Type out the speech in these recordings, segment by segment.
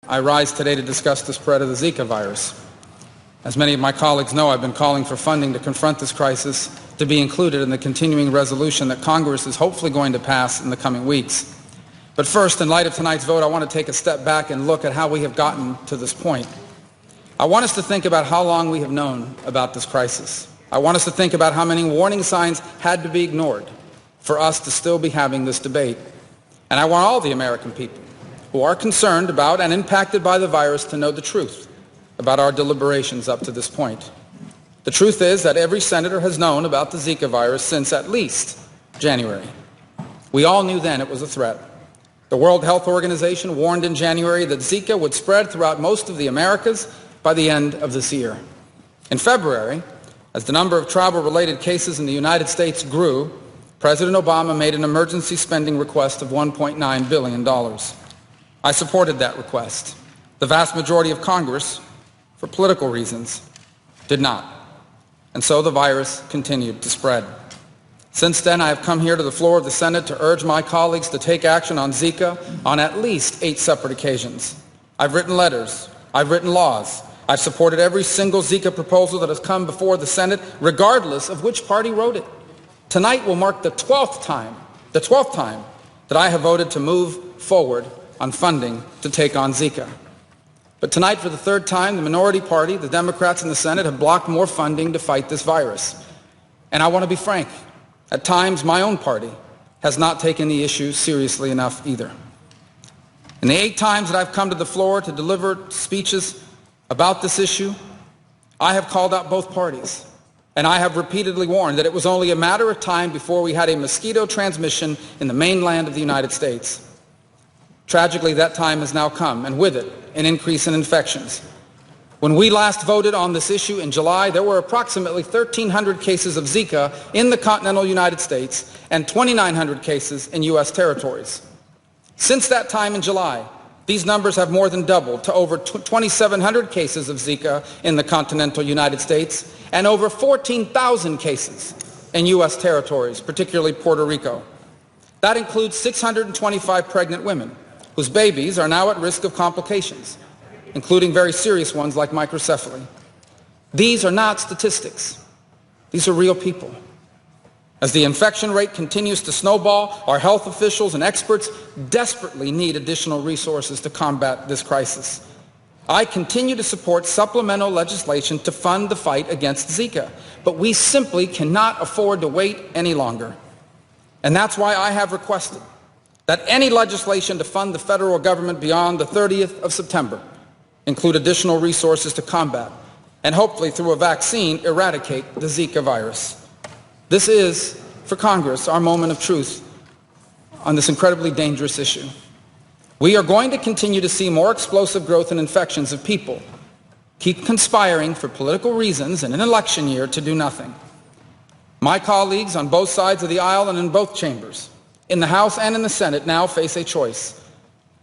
I rise today to discuss the spread of the Zika virus. As many of my colleagues know, I've been calling for funding to confront this crisis to be included in the continuing resolution that Congress is hopefully going to pass in the coming weeks. But first, in light of tonight's vote, I want to take a step back and look at how we have gotten to this point. I want us to think about how long we have known about this crisis. I want us to think about how many warning signs had to be ignored for us to still be having this debate. And I want all the American people who are concerned about and impacted by the virus to know the truth about our deliberations up to this point. The truth is that every senator has known about the Zika virus since at least January. We all knew then it was a threat. The World Health Organization warned in January that Zika would spread throughout most of the Americas by the end of this year. In February, as the number of travel-related cases in the United States grew, President Obama made an emergency spending request of $1.9 billion. I supported that request. The vast majority of Congress, for political reasons, did not. And so the virus continued to spread. Since then, I have come here to the floor of the Senate to urge my colleagues to take action on Zika on at least 8 separate occasions. I've written letters. I've written laws. I've supported every single Zika proposal that has come before the Senate, regardless of which party wrote it. Tonight will mark the 12th time that I have voted to move forward on funding to take on Zika. But tonight, for the third time, the minority party, the Democrats in the Senate, have blocked more funding to fight this virus. And I want to be frank. At times, my own party has not taken the issue seriously enough either. In the 8 times that I've come to the floor to deliver speeches about this issue, I have called out both parties. And I have repeatedly warned that it was only a matter of time before we had a mosquito transmission in the mainland of the United States. Tragically, that time has now come, and with it, an increase in infections. When we last voted on this issue in July, there were approximately 1,300 cases of Zika in the continental United States and 2,900 cases in U.S. territories. Since that time in July, these numbers have more than doubled to over 2,700 cases of Zika in the continental United States and over 14,000 cases in U.S. territories, particularly Puerto Rico. That includes 625 pregnant women whose babies are now at risk of complications, including very serious ones like microcephaly. These are not statistics. These are real people. As the infection rate continues to snowball, our health officials and experts desperately need additional resources to combat this crisis. I continue to support supplemental legislation to fund the fight against Zika, but we simply cannot afford to wait any longer. And that's why I have requested that any legislation to fund the federal government beyond the 30th of September include additional resources to combat and hopefully through a vaccine eradicate the Zika virus. This is, for Congress, our moment of truth on this incredibly dangerous issue. We are going to continue to see more explosive growth in infections if people keep conspiring for political reasons in an election year to do nothing. My colleagues on both sides of the aisle and in both chambers, in the House and in the Senate, now face a choice.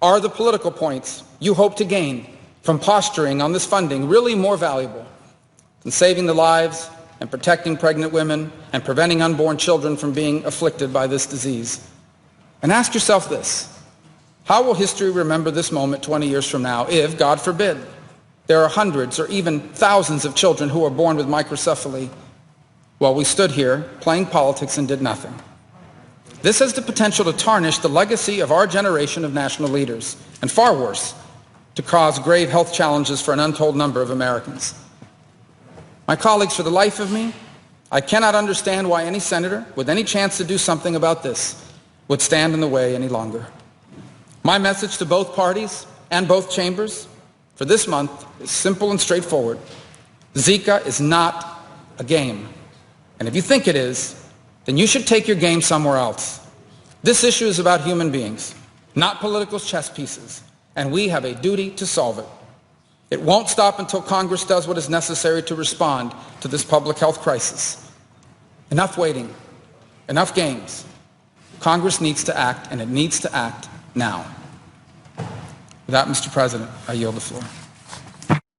Are the political points you hope to gain from posturing on this funding really more valuable than saving the lives and protecting pregnant women and preventing unborn children from being afflicted by this disease? And ask yourself this: how will history remember this moment 20 years from now if, God forbid, there are hundreds or even thousands of children who are born with microcephaly while we stood here playing politics and did nothing? This has the potential to tarnish the legacy of our generation of national leaders, and far worse, to cause grave health challenges for an untold number of Americans. My colleagues, for the life of me, I cannot understand why any senator with any chance to do something about this would stand in the way any longer. My message to both parties and both chambers for this month is simple and straightforward. Zika is not a game. And if you think it is, then you should take your game somewhere else. This issue is about human beings, not political chess pieces, and we have a duty to solve it. It won't stop until Congress does what is necessary to respond to this public health crisis. Enough waiting, enough games. Congress needs to act, and it needs to act now. With that, Mr. President, I yield the floor.